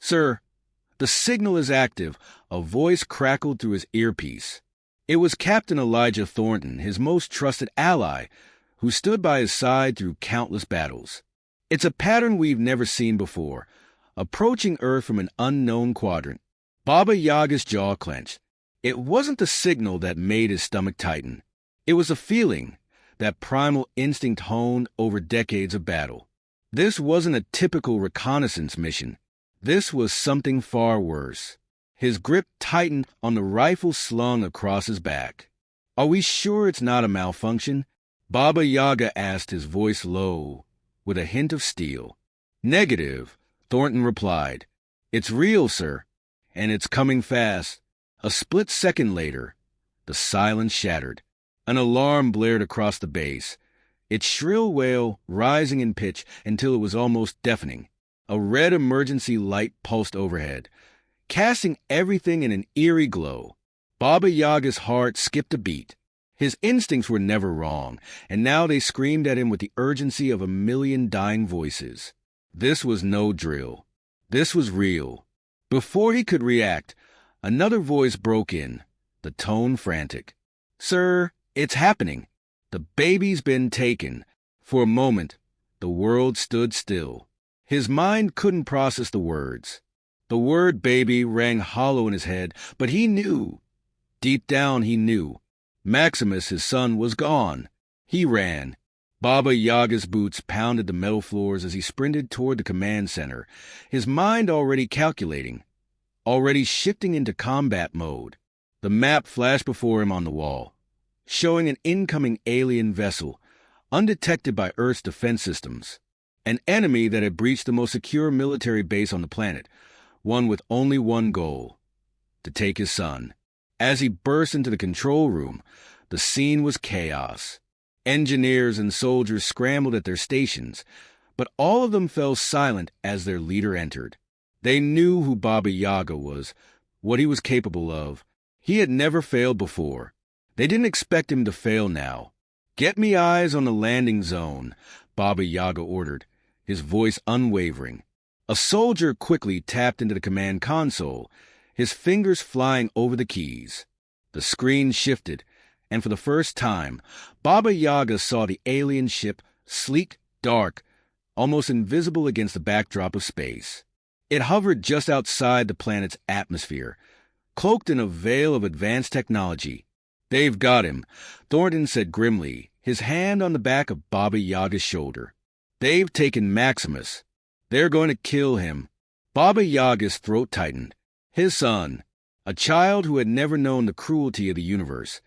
"Sir, the signal is active," a voice crackled through his earpiece. It was Captain Elijah Thornton, his most trusted ally, who stood by his side through countless battles. "It's a pattern we've never seen before, approaching Earth from an unknown quadrant." Baba Yaga's jaw clenched. It wasn't the signal that made his stomach tighten. It was a feeling, that primal instinct honed over decades of battle. This wasn't a typical reconnaissance mission. This was something far worse. His grip tightened on the rifle slung across his back. "Are we sure it's not a malfunction?" Baba Yaga asked, his voice low, with a hint of steel. "Negative," Thornton replied. "It's real, sir, and it's coming fast." A split second later, the silence shattered. An alarm blared across the base, its shrill wail rising in pitch until it was almost deafening. A red emergency light pulsed overhead, casting everything in an eerie glow. Baba Yaga's heart skipped a beat. His instincts were never wrong, and now they screamed at him with the urgency of a million dying voices. This was no drill. This was real. Before he could react, another voice broke in, the tone frantic. "Sir, it's happening. The baby's been taken." For a moment, the world stood still. His mind couldn't process the words. The word baby rang hollow in his head, but he knew. Deep down he knew. Maximus, his son, was gone. He ran. Baba Yaga's boots pounded the metal floors as he sprinted toward the command center, his mind already calculating, already shifting into combat mode. The map flashed before him on the wall, showing an incoming alien vessel, undetected by Earth's defense systems. An enemy that had breached the most secure military base on the planet, one with only one goal: to take his son. As he burst into the control room, the scene was chaos. Engineers and soldiers scrambled at their stations, but all of them fell silent as their leader entered. They knew who Baba Yaga was, what he was capable of. He had never failed before. They didn't expect him to fail now. "Get me eyes on the landing zone," Baba Yaga ordered, his voice unwavering. A soldier quickly tapped into the command console, his fingers flying over the keys. The screen shifted, and for the first time, Baba Yaga saw the alien ship, sleek, dark, almost invisible against the backdrop of space. It hovered just outside the planet's atmosphere, cloaked in a veil of advanced technology. "They've got him," Thornton said grimly, his hand on the back of Baba Yaga's shoulder. "They've taken Maximus. They're going to kill him." Baba Yaga's throat tightened. His son, a child who had never known the cruelty of the universe,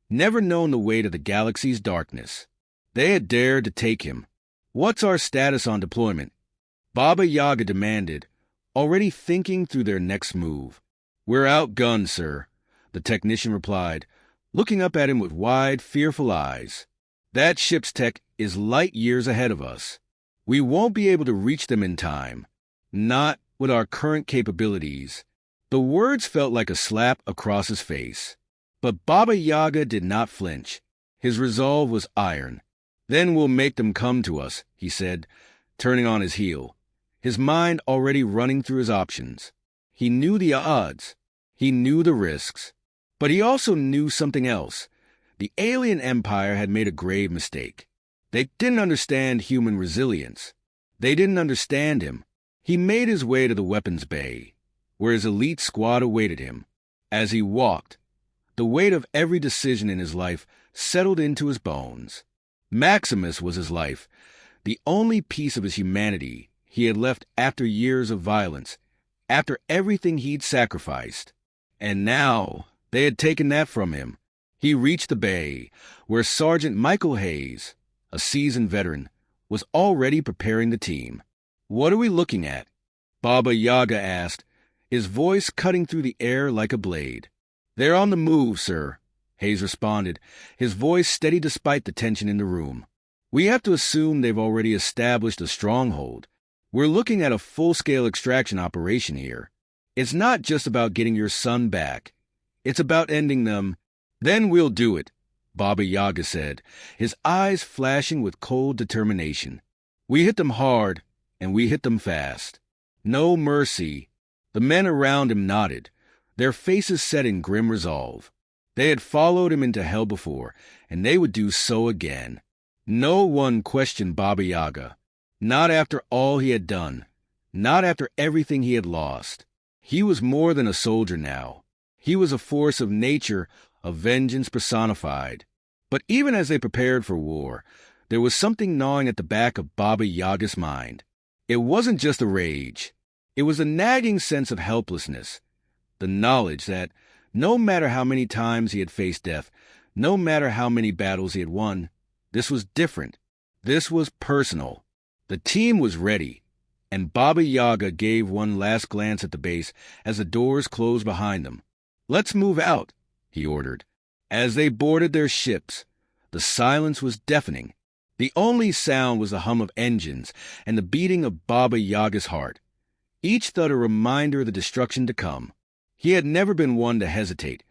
never known the weight of the galaxy's darkness. They had dared to take him. "What's our status on deployment?" Baba Yaga demanded, already thinking through their next move. "We're outgunned, sir," the technician replied, looking up at him with wide, fearful eyes. "That ship's tech is light years ahead of us. We won't be able to reach them in time. Not with our current capabilities." The words felt like a slap across his face. But Baba Yaga did not flinch. His resolve was iron. "Then we'll make them come to us," he said, turning on his heel, his mind already running through his options. He knew the odds. He knew the risks. But he also knew something else. The alien empire had made a grave mistake. They didn't understand human resilience. They didn't understand him. He made his way to the weapons bay, where his elite squad awaited him. As he walked, the weight of every decision in his life settled into his bones. Maximus was his life, the only piece of his humanity he had left after years of violence, after everything he'd sacrificed. And now they had taken that from him. He reached the bay, where Sergeant Michael Hayes, a seasoned veteran, was already preparing the team. "What are we looking at?" Baba Yaga asked, his voice cutting through the air like a blade. "They're on the move, sir," Hayes responded, his voice steady despite the tension in the room. "We have to assume they've already established a stronghold. We're looking at a full-scale extraction operation here. It's not just about getting your son back. It's about ending them." "Then we'll do it," Baba Yaga said, his eyes flashing with cold determination. "We hit them hard, and we hit them fast. No mercy, The men around him nodded, their faces set in grim resolve. They had followed him into hell before, and they would do so again. No one questioned Baba Yaga. Not after all he had done. Not after everything he had lost. He was more than a soldier now. He was a force of nature, of vengeance personified. But even as they prepared for war, there was something gnawing at the back of Baba Yaga's mind. It wasn't just a rage. It was a nagging sense of helplessness. The knowledge that, no matter how many times he had faced death, no matter how many battles he had won, this was different. This was personal. The team was ready, and Baba Yaga gave one last glance at the base as the doors closed behind them. "Let's move out," he ordered. As they boarded their ships, the silence was deafening. The only sound was the hum of engines and the beating of Baba Yaga's heart, each thud a reminder of the destruction to come. He had never been one to hesitate,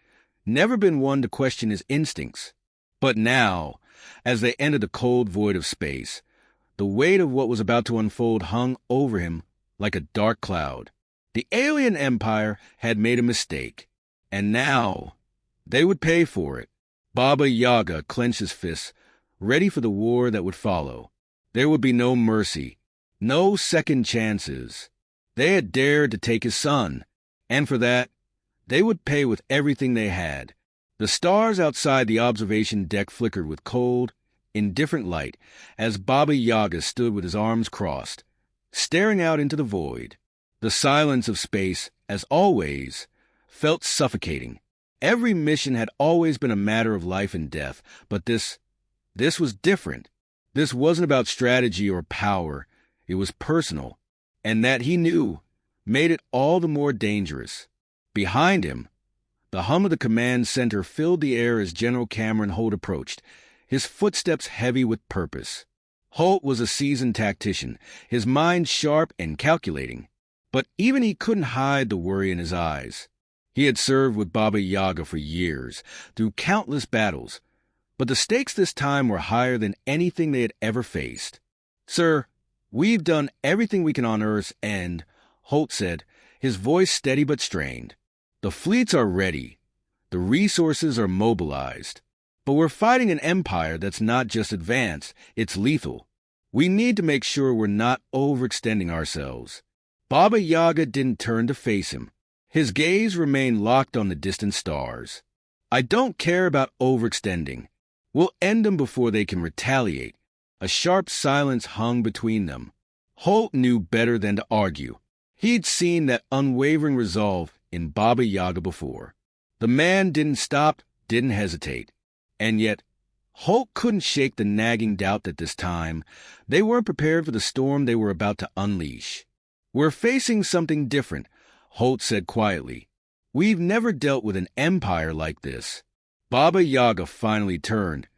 never been one to question his instincts. But now, as they entered the cold void of space, the weight of what was about to unfold hung over him like a dark cloud. The alien empire had made a mistake, and now they would pay for it. Baba Yaga clenched his fists, ready for the war that would follow. There would be no mercy, no second chances. They had dared to take his son, and for that, they would pay with everything they had. The stars outside the observation deck flickered with cold, indifferent light as Baba Yaga stood with his arms crossed, staring out into the void. The silence of space, as always, felt suffocating. Every mission had always been a matter of life and death, but this was different. This wasn't about strategy or power. It was personal, and that he knew made it all the more dangerous. Behind him, the hum of the command center filled the air as General Cameron Holt approached, his footsteps heavy with purpose. Holt was a seasoned tactician, his mind sharp and calculating, but even he couldn't hide the worry in his eyes. He had served with Baba Yaga for years, through countless battles, but the stakes this time were higher than anything they had ever faced. "Sir, we've done everything we can on Earth's end," Holt said, his voice steady but strained. "The fleets are ready. The resources are mobilized. But we're fighting an empire that's not just advanced, it's lethal. We need to make sure we're not overextending ourselves." Baba Yaga didn't turn to face him. His gaze remained locked on the distant stars. "I don't care about overextending. We'll end them before they can retaliate." A sharp silence hung between them. Holt knew better than to argue. He'd seen that unwavering resolve in Baba Yaga before. The man didn't stop, didn't hesitate. And yet, Holt couldn't shake the nagging doubt that this time they weren't prepared for the storm they were about to unleash. "We're facing something different," Holt said quietly. "We've never dealt with an empire like this." Baba Yaga finally turned,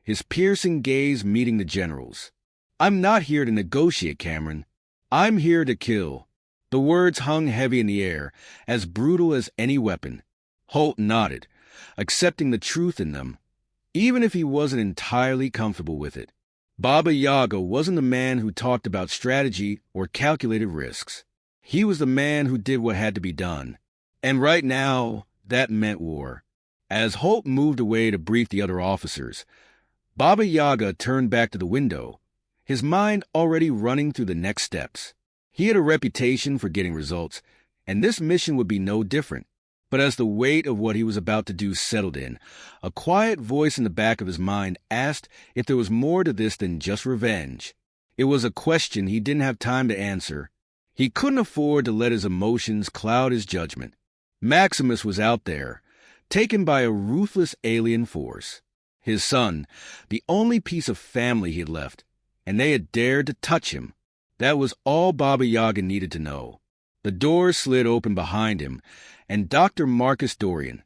his piercing gaze meeting the general's. "I'm not here to negotiate, Cameron. I'm here to kill." The words hung heavy in the air, as brutal as any weapon. Holt nodded, accepting the truth in them, even if he wasn't entirely comfortable with it. Baba Yaga wasn't the man who talked about strategy or calculated risks. He was the man who did what had to be done. And right now, that meant war. As Holt moved away to brief the other officers, Baba Yaga turned back to the window, his mind already running through the next steps. He had a reputation for getting results, and this mission would be no different. But as the weight of what he was about to do settled in, a quiet voice in the back of his mind asked if there was more to this than just revenge. It was a question he didn't have time to answer. He couldn't afford to let his emotions cloud his judgment. Maximus was out there, taken by a ruthless alien force. His son, the only piece of family he had left, and they had dared to touch him. That was all Baba Yaga needed to know. The door slid open behind him, and Dr. Marcus Dorian,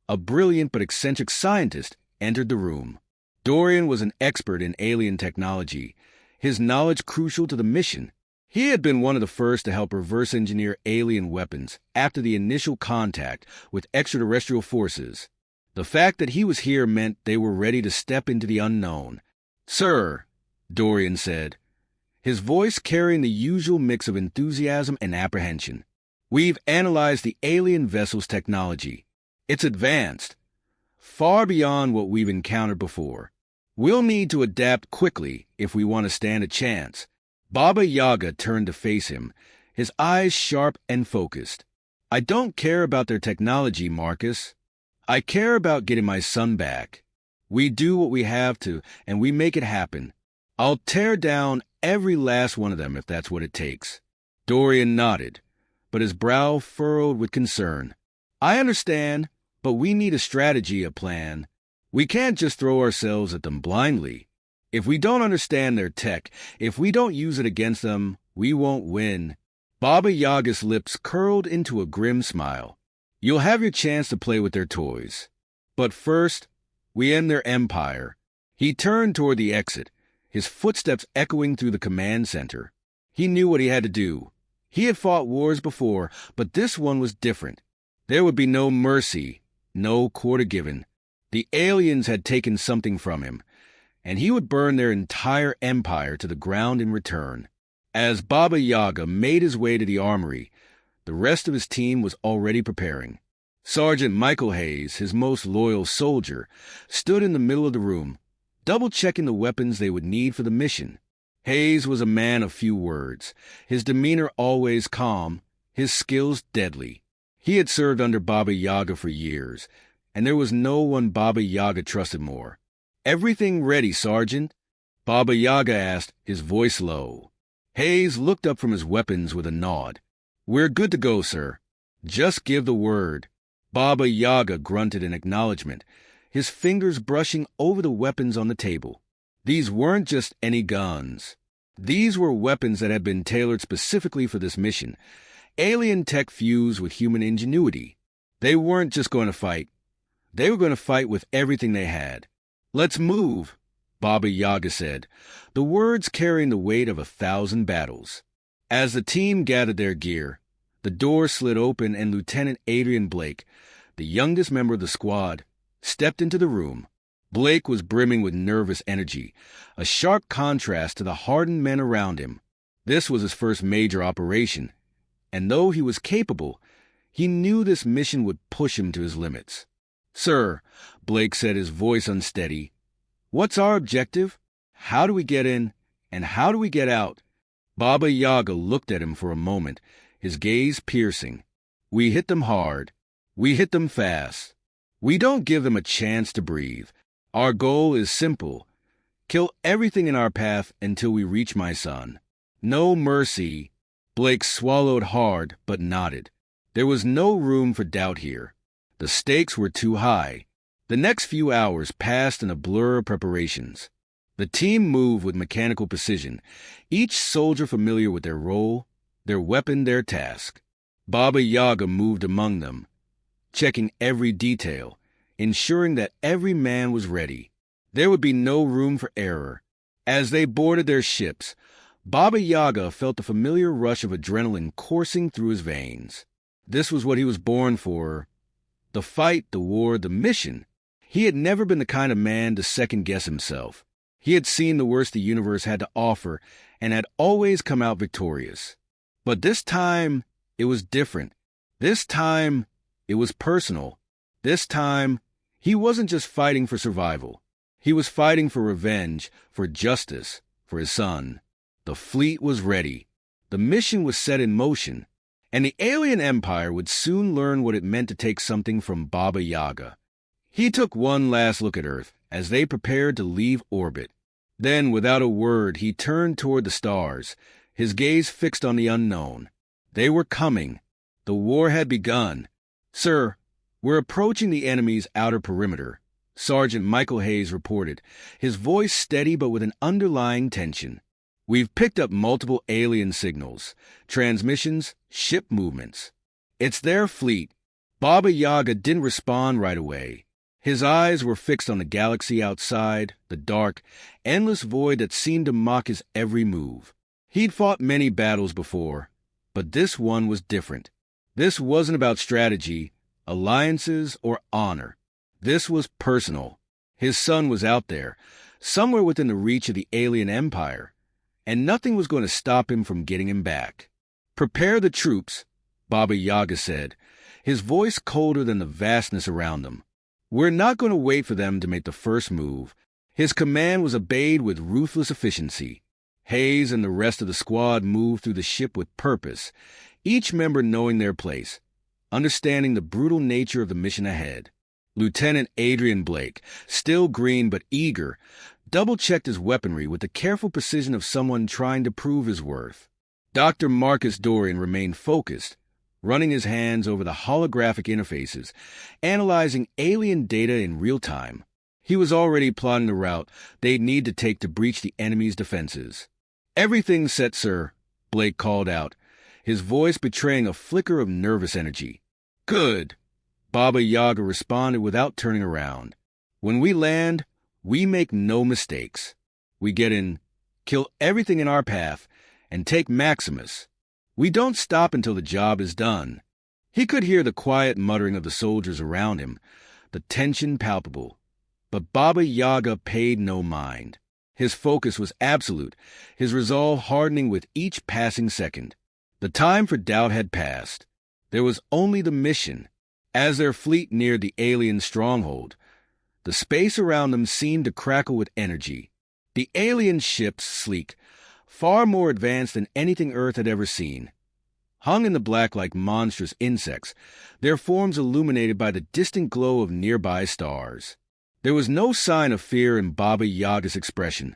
a brilliant but eccentric scientist, entered the room. Dorian was an expert in alien technology, his knowledge crucial to the mission. He had been one of the first to help reverse engineer alien weapons after the initial contact with extraterrestrial forces. The fact that he was here meant they were ready to step into the unknown. "Sir," Dorian said, his voice carrying the usual mix of enthusiasm and apprehension. We've analyzed the alien vessel's technology. It's advanced, far beyond what we've encountered before. We'll need to adapt quickly if we want to stand a chance. Baba Yaga turned to face him, his eyes sharp and focused. I don't care about their technology, Marcus. I care about getting my son back. We do what we have to, and we make it happen. I'll tear down every last one of them if that's what it takes. Dorian nodded, but his brow furrowed with concern. I understand, but we need a strategy, a plan. We can't just throw ourselves at them blindly. If we don't understand their tech, if we don't use it against them, we won't win. Baba Yaga's lips curled into a grim smile. You'll have your chance to play with their toys. But first, we end their empire. He turned toward the exit, his footsteps echoing through the command center. He knew what he had to do. He had fought wars before, but this one was different. There would be no mercy, no quarter given. The aliens had taken something from him, and he would burn their entire empire to the ground in return. As Baba Yaga made his way to the armory, the rest of his team was already preparing. Sergeant Michael Hayes, his most loyal soldier, stood in the middle of the room, double-checking the weapons they would need for the mission. Hayes was a man of few words, his demeanor always calm, his skills deadly. He had served under Baba Yaga for years, and there was no one Baba Yaga trusted more. Everything ready, Sergeant? Baba Yaga asked, his voice low. Hayes looked up from his weapons with a nod. We're good to go, sir. Just give the word. Baba Yaga grunted in acknowledgement, his fingers brushing over the weapons on the table. These weren't just any guns. These were weapons that had been tailored specifically for this mission. Alien tech fused with human ingenuity. They weren't just going to fight. They were going to fight with everything they had. Let's move, Baba Yaga said, the words carrying the weight of 1,000 battles. As the team gathered their gear, the door slid open and Lieutenant Adrian Blake, the youngest member of the squad, stepped into the room. Blake was brimming with nervous energy, a sharp contrast to the hardened men around him. This was his first major operation, and though he was capable, he knew this mission would push him to his limits. Sir, Blake said, his voice unsteady, what's our objective? How do we get in, and how do we get out? Baba Yaga looked at him for a moment, his gaze piercing. We hit them hard. We hit them fast. We don't give them a chance to breathe. Our goal is simple. Kill everything in our path until we reach my son. No mercy. Blake swallowed hard, but nodded. There was no room for doubt here. The stakes were too high. The next few hours passed in a blur of preparations. The team moved with mechanical precision, each soldier familiar with their role, their weapon, their task. Baba Yaga moved among them, checking every detail, ensuring that every man was ready. There would be no room for error. As they boarded their ships, Baba Yaga felt the familiar rush of adrenaline coursing through his veins. This was what he was born for. The fight, the war, the mission. He had never been the kind of man to second-guess himself. He had seen the worst the universe had to offer and had always come out victorious. But this time, it was different. This time, it was personal. This time, he wasn't just fighting for survival. He was fighting for revenge, for justice, for his son. The fleet was ready. The mission was set in motion. And the alien empire would soon learn what it meant to take something from Baba Yaga. He took one last look at Earth as they prepared to leave orbit. Then, without a word, he turned toward the stars, his gaze fixed on the unknown. They were coming. The war had begun. Sir, we're approaching the enemy's outer perimeter, Sergeant Michael Hayes reported, his voice steady but with an underlying tension. We've picked up multiple alien signals, transmissions, ship movements. It's their fleet. Baba Yaga didn't respond right away. His eyes were fixed on the galaxy outside, the dark, endless void that seemed to mock his every move. He'd fought many battles before, but this one was different. This wasn't about strategy, alliances, or honor. This was personal. His son was out there, somewhere within the reach of the alien empire, and nothing was going to stop him from getting him back. Prepare the troops, Baba Yaga said, his voice colder than the vastness around them. "We're not going to wait for them to make the first move." His command was obeyed with ruthless efficiency. Hayes and the rest of the squad moved through the ship with purpose, each member knowing their place, understanding the brutal nature of the mission ahead. Lieutenant Adrian Blake, still green but eager, double-checked his weaponry with the careful precision of someone trying to prove his worth. Dr. Marcus Dorian remained focused, running his hands over the holographic interfaces, analyzing alien data in real time. He was already plotting the route they'd need to take to breach the enemy's defenses. "Everything's set, sir," Blake called out, his voice betraying a flicker of nervous energy. "Good," Baba Yaga responded without turning around. "When we land, we make no mistakes. We get in, kill everything in our path, and take Maximus. We don't stop until the job is done." He could hear the quiet muttering of the soldiers around him, the tension palpable. But Baba Yaga paid no mind. His focus was absolute, his resolve hardening with each passing second. The time for doubt had passed. There was only the mission. As their fleet neared the alien stronghold, the space around them seemed to crackle with energy. The alien ships, sleek, far more advanced than anything Earth had ever seen, hung in the black like monstrous insects, their forms illuminated by the distant glow of nearby stars. There was no sign of fear in Baba Yaga's expression,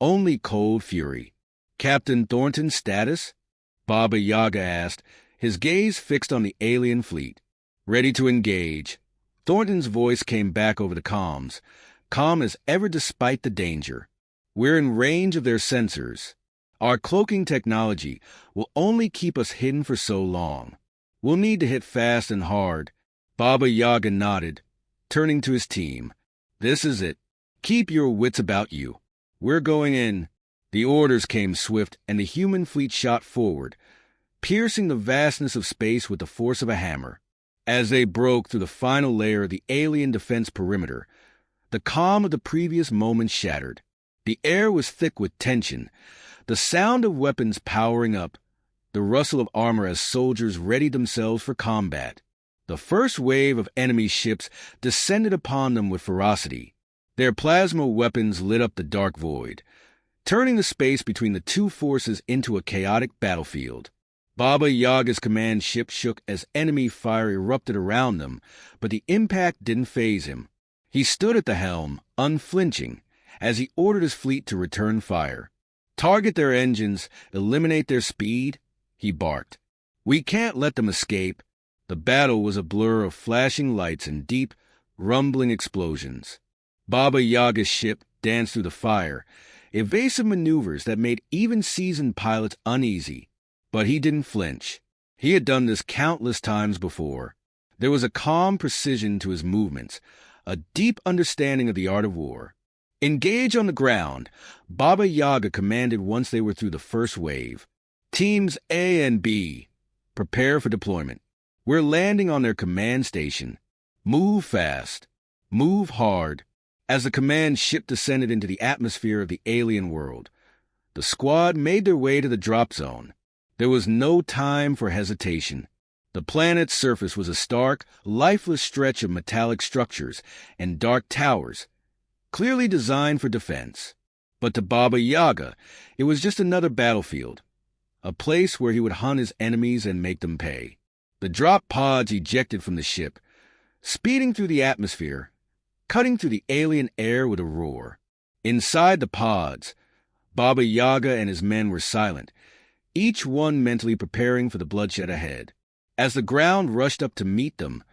only cold fury. "Captain Thornton's status?" Baba Yaga asked, his gaze fixed on the alien fleet. "Ready to engage." Thornton's voice came back over the comms, calm as ever despite the danger. "We're in range of their sensors. Our cloaking technology will only keep us hidden for so long. We'll need to hit fast and hard." Baba Yaga nodded, turning to his team. "This is it. Keep your wits about you. We're going in." The orders came swift, and the human fleet shot forward, piercing the vastness of space with the force of a hammer. As they broke through the final layer of the alien defense perimeter, the calm of the previous moment shattered. The air was thick with tension, the sound of weapons powering up, the rustle of armor as soldiers readied themselves for combat. The first wave of enemy ships descended upon them with ferocity. Their plasma weapons lit up the dark void, turning the space between the two forces into a chaotic battlefield. Baba Yaga's command ship shook as enemy fire erupted around them, but the impact didn't faze him. He stood at the helm, unflinching, as he ordered his fleet to return fire. "Target their engines, eliminate their speed," he barked. "We can't let them escape." The battle was a blur of flashing lights and deep, rumbling explosions. Baba Yaga's ship danced through the fire, evasive maneuvers that made even seasoned pilots uneasy. But he didn't flinch. He had done this countless times before. There was a calm precision to his movements, a deep understanding of the art of war. "Engage on the ground," Baba Yaga commanded once they were through the first wave. "Teams A and B, prepare for deployment. We're landing on their command station. Move fast. Move hard." As the command ship descended into the atmosphere of the alien world, the squad made their way to the drop zone. There was no time for hesitation. The planet's surface was a stark, lifeless stretch of metallic structures and dark towers, clearly designed for defense. But to Baba Yaga, it was just another battlefield, a place where he would hunt his enemies and make them pay. The drop pods ejected from the ship, speeding through the atmosphere, cutting through the alien air with a roar. Inside the pods, Baba Yaga and his men were silent, each one mentally preparing for the bloodshed ahead. As the ground rushed up to meet them,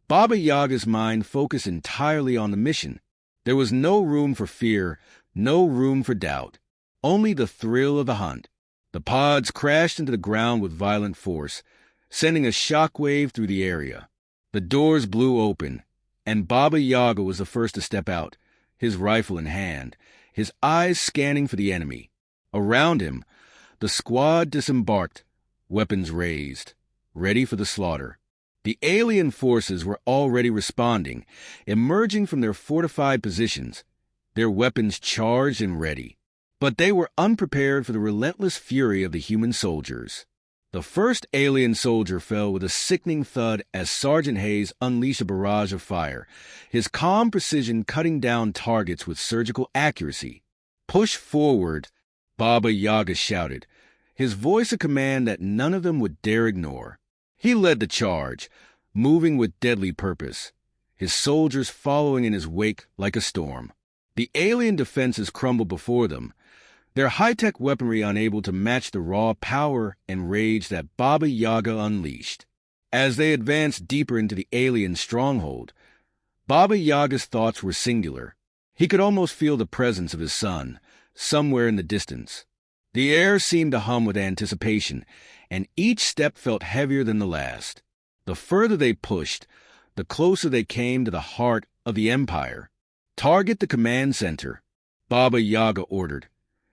Baba Yaga's mind focused entirely on the mission. There was no room for fear, no room for doubt, only the thrill of the hunt. The pods crashed into the ground with violent force, sending a shockwave through the area. The doors blew open, and Baba Yaga was the first to step out, his rifle in hand, his eyes scanning for the enemy. Around him, the squad disembarked, weapons raised, ready for the slaughter. The alien forces were already responding, emerging from their fortified positions, their weapons charged and ready. But they were unprepared for the relentless fury of the human soldiers. The first alien soldier fell with a sickening thud as Sergeant Hayes unleashed a barrage of fire, his calm precision cutting down targets with surgical accuracy. "Push forward," Baba Yaga shouted, his voice a command that none of them would dare ignore. He led the charge, moving with deadly purpose, his soldiers following in his wake like a storm. The alien defenses crumbled before them, their high-tech weaponry unable to match the raw power and rage that Baba Yaga unleashed. As they advanced deeper into the alien stronghold, Baba Yaga's thoughts were singular. He could almost feel the presence of his son, somewhere in the distance. The air seemed to hum with anticipation, and each step felt heavier than the last. The further they pushed, the closer they came to the heart of the Empire. "Target the command center," Baba Yaga ordered,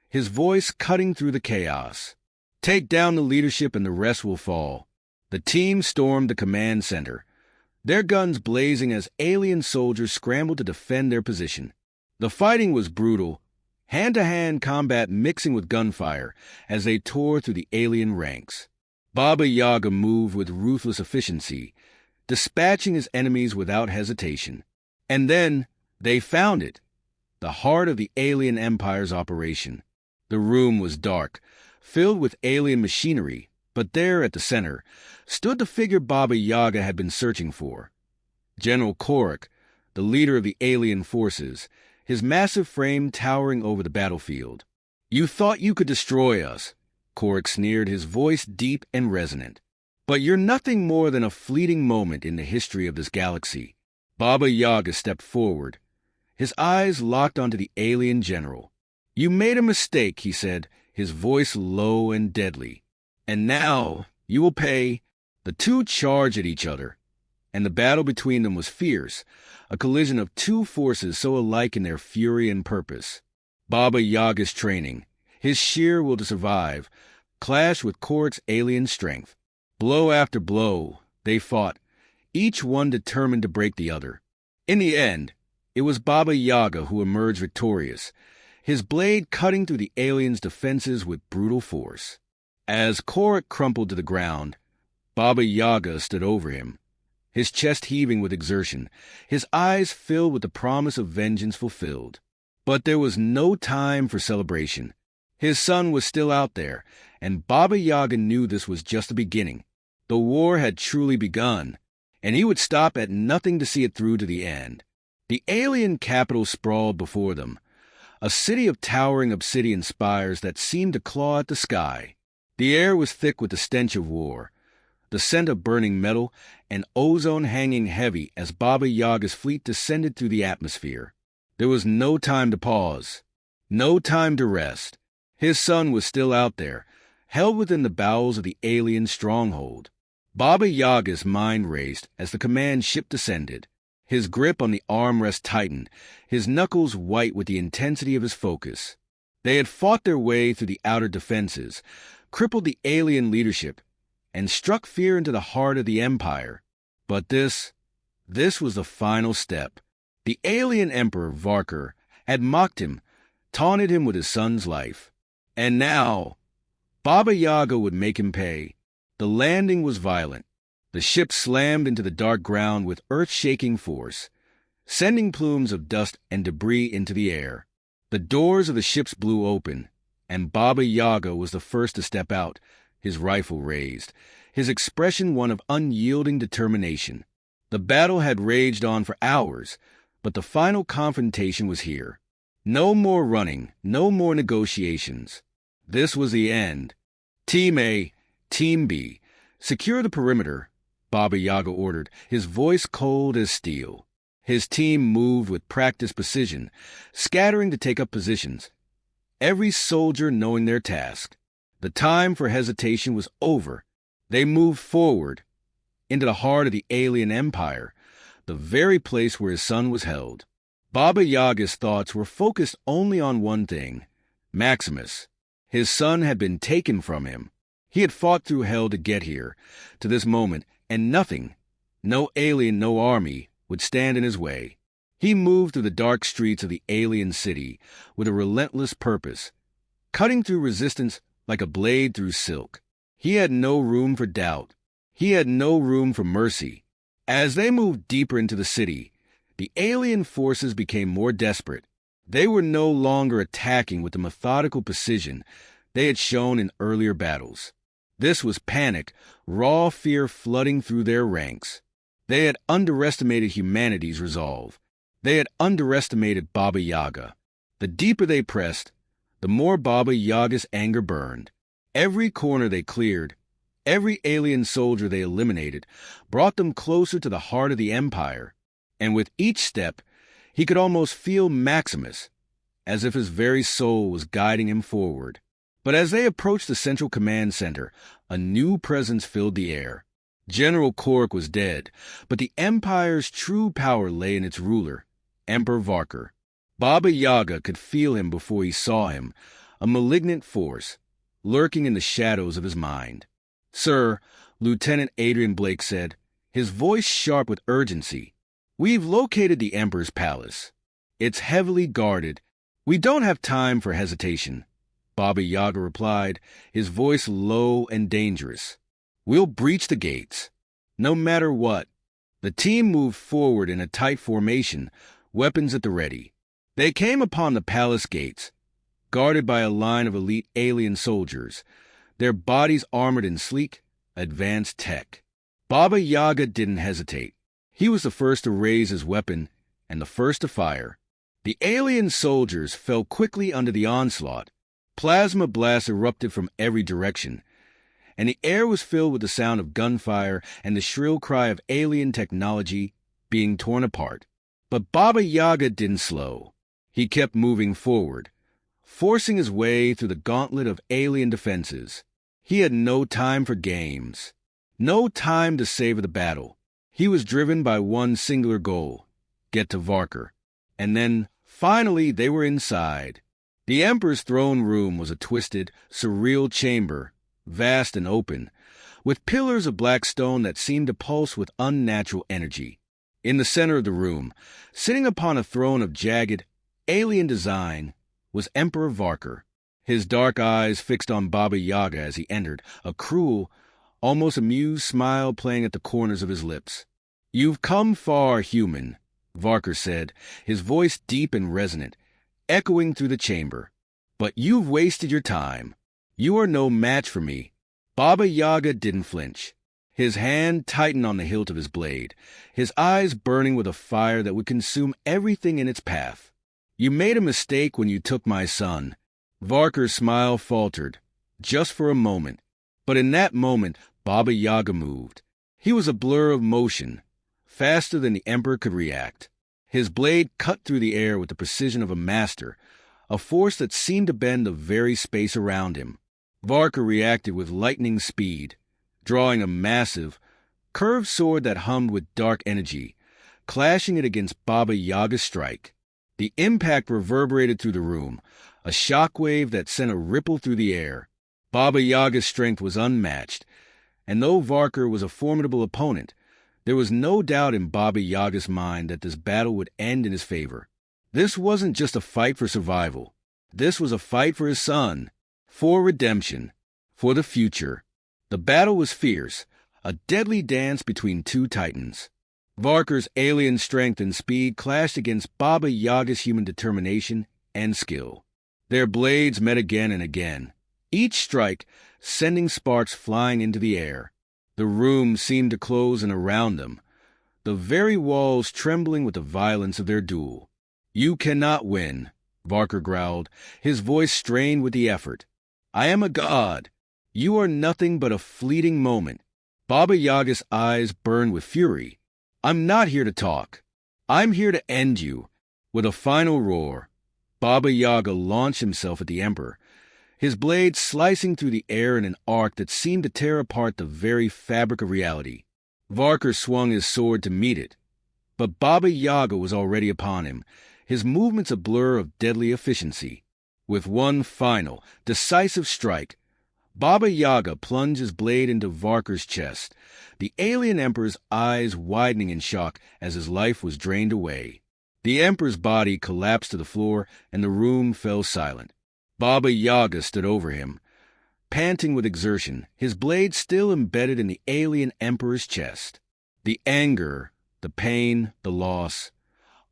his voice cutting through the chaos. "Take down the leadership and the rest will fall." The team stormed the command center, their guns blazing as alien soldiers scrambled to defend their position. The fighting was brutal, hand-to-hand combat mixing with gunfire as they tore through the alien ranks. Baba Yaga moved with ruthless efficiency, dispatching his enemies without hesitation. And then they found it, the heart of the alien empire's operation. The room was dark, filled with alien machinery, but there at the center stood the figure Baba Yaga had been searching for. General Korik, the leader of the alien forces, his massive frame towering over the battlefield. "You thought you could destroy us," Korik sneered, his voice deep and resonant. "But you're nothing more than a fleeting moment in the history of this galaxy." Baba Yaga stepped forward, his eyes locked onto the alien general. "You made a mistake," he said, his voice low and deadly. "And now you will pay." The two charged at each other, and the battle between them was fierce, a collision of two forces so alike in their fury and purpose. Baba Yaga's training, his sheer will to survive, clashed with Korik's alien strength. Blow after blow, they fought, each one determined to break the other. In the end, it was Baba Yaga who emerged victorious, his blade cutting through the aliens' defenses with brutal force. As Korik crumpled to the ground, Baba Yaga stood over him, his chest heaving with exertion, his eyes filled with the promise of vengeance fulfilled. But there was no time for celebration. His son was still out there, and Baba Yaga knew this was just the beginning. The war had truly begun, and he would stop at nothing to see it through to the end. The alien capital sprawled before them, a city of towering obsidian spires that seemed to claw at the sky. The air was thick with the stench of war, the scent of burning metal, and ozone hanging heavy as Baba Yaga's fleet descended through the atmosphere. There was no time to pause, no time to rest. His son was still out there, held within the bowels of the alien stronghold. Baba Yaga's mind raced as the command ship descended. His grip on the armrest tightened, his knuckles white with the intensity of his focus. They had fought their way through the outer defenses, crippled the alien leadership, and struck fear into the heart of the Empire. But this was the final step. The alien emperor, Varker, had mocked him, taunted him with his son's life. And now, Baba Yaga would make him pay. The landing was violent. The ship slammed into the dark ground with earth-shaking force, sending plumes of dust and debris into the air. The doors of the ships blew open, and Baba Yaga was the first to step out, his rifle raised, his expression one of unyielding determination. The battle had raged on for hours, but the final confrontation was here. No more running, no more negotiations. This was the end. Team A, Team B, secure the perimeter, Baba Yaga ordered, his voice cold as steel. His team moved with practiced precision, scattering to take up positions, every soldier knowing their task. The time for hesitation was over. They moved forward, into the heart of the alien empire, the very place where his son was held. Baba Yaga's thoughts were focused only on one thing, Maximus. His son had been taken from him. He had fought through hell to get here, to this moment, and nothing, no alien, no army, would stand in his way. He moved through the dark streets of the alien city with a relentless purpose, cutting through resistance like a blade through silk. He had no room for doubt. He had no room for mercy. As they moved deeper into the city, the alien forces became more desperate. They were no longer attacking with the methodical precision they had shown in earlier battles. This was panic, raw fear flooding through their ranks. They had underestimated humanity's resolve. They had underestimated Baba Yaga. The deeper they pressed, the more Baba Yaga's anger burned. Every corner they cleared, every alien soldier they eliminated, brought them closer to the heart of the Empire. And with each step, he could almost feel Maximus, as if his very soul was guiding him forward. But as they approached the Central Command Center, a new presence filled the air. General Kork was dead, but the Empire's true power lay in its ruler, Emperor Varker. Baba Yaga could feel him before he saw him, a malignant force, lurking in the shadows of his mind. "Sir," Lieutenant Adrian Blake said, his voice sharp with urgency, "we've located the Emperor's palace. It's heavily guarded. We don't have time for hesitation," Baba Yaga replied, his voice low and dangerous. "We'll breach the gates, no matter what." The team moved forward in a tight formation, weapons at the ready. They came upon the palace gates, guarded by a line of elite alien soldiers, their bodies armored in sleek, advanced tech. Baba Yaga didn't hesitate. He was the first to raise his weapon and the first to fire. The alien soldiers fell quickly under the onslaught. Plasma blasts erupted from every direction, and the air was filled with the sound of gunfire and the shrill cry of alien technology being torn apart. But Baba Yaga didn't slow. He kept moving forward, forcing his way through the gauntlet of alien defenses. He had no time for games, no time to savor the battle. He was driven by one singular goal: get to Varker. And then, finally, they were inside. The Emperor's throne room was a twisted, surreal chamber, vast and open, with pillars of black stone that seemed to pulse with unnatural energy. In the center of the room, sitting upon a throne of jagged, alien design, was Emperor Varker, his dark eyes fixed on Baba Yaga as he entered, a cruel, almost amused smile playing at the corners of his lips. "You've come far, human," Varker said, his voice deep and resonant, echoing through the chamber. "But you've wasted your time. You are no match for me." Baba Yaga didn't flinch. His hand tightened on the hilt of his blade, his eyes burning with a fire that would consume everything in its path. "You made a mistake when you took my son." Varker's smile faltered, just for a moment. But in that moment, Baba Yaga moved. He was a blur of motion, faster than the Emperor could react. His blade cut through the air with the precision of a master, a force that seemed to bend the very space around him. Varker reacted with lightning speed, drawing a massive, curved sword that hummed with dark energy, clashing it against Baba Yaga's strike. The impact reverberated through the room, a shockwave that sent a ripple through the air. Baba Yaga's strength was unmatched, and though Varker was a formidable opponent, there was no doubt in Baba Yaga's mind that this battle would end in his favor. This wasn't just a fight for survival. This was a fight for his son, for redemption, for the future. The battle was fierce, a deadly dance between two titans. Varker's alien strength and speed clashed against Baba Yaga's human determination and skill. Their blades met again and again, each strike sending sparks flying into the air. The room seemed to close in around them, the very walls trembling with the violence of their duel. "You cannot win," Varker growled, his voice strained with the effort. "I am a god. You are nothing but a fleeting moment." Baba Yaga's eyes burned with fury. "I'm not here to talk. I'm here to end you." With a final roar, Baba Yaga launched himself at the Emperor, his blade slicing through the air in an arc that seemed to tear apart the very fabric of reality. Varker swung his sword to meet it, but Baba Yaga was already upon him, his movements a blur of deadly efficiency. With one final, decisive strike, Baba Yaga plunged his blade into Varker's chest, the alien Emperor's eyes widening in shock as his life was drained away. The Emperor's body collapsed to the floor, and the room fell silent. Baba Yaga stood over him, panting with exertion, his blade still embedded in the alien emperor's chest. The anger, the pain, the loss,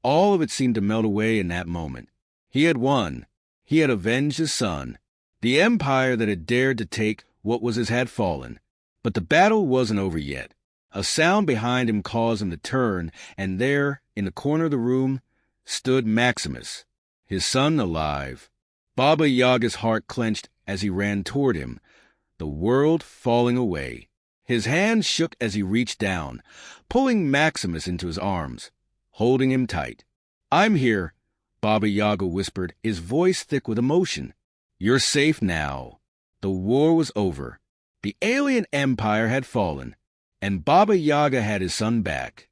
all of it seemed to melt away in that moment. He had won. He had avenged his son. The empire that had dared to take what was his had fallen. But the battle wasn't over yet. A sound behind him caused him to turn, and there, in the corner of the room, stood Maximus, his son alive. Baba Yaga's heart clenched as he ran toward him, the world falling away. His hand shook as he reached down, pulling Maximus into his arms, holding him tight. "I'm here," Baba Yaga whispered, his voice thick with emotion. "You're safe now." The war was over. The alien empire had fallen, and Baba Yaga had his son back.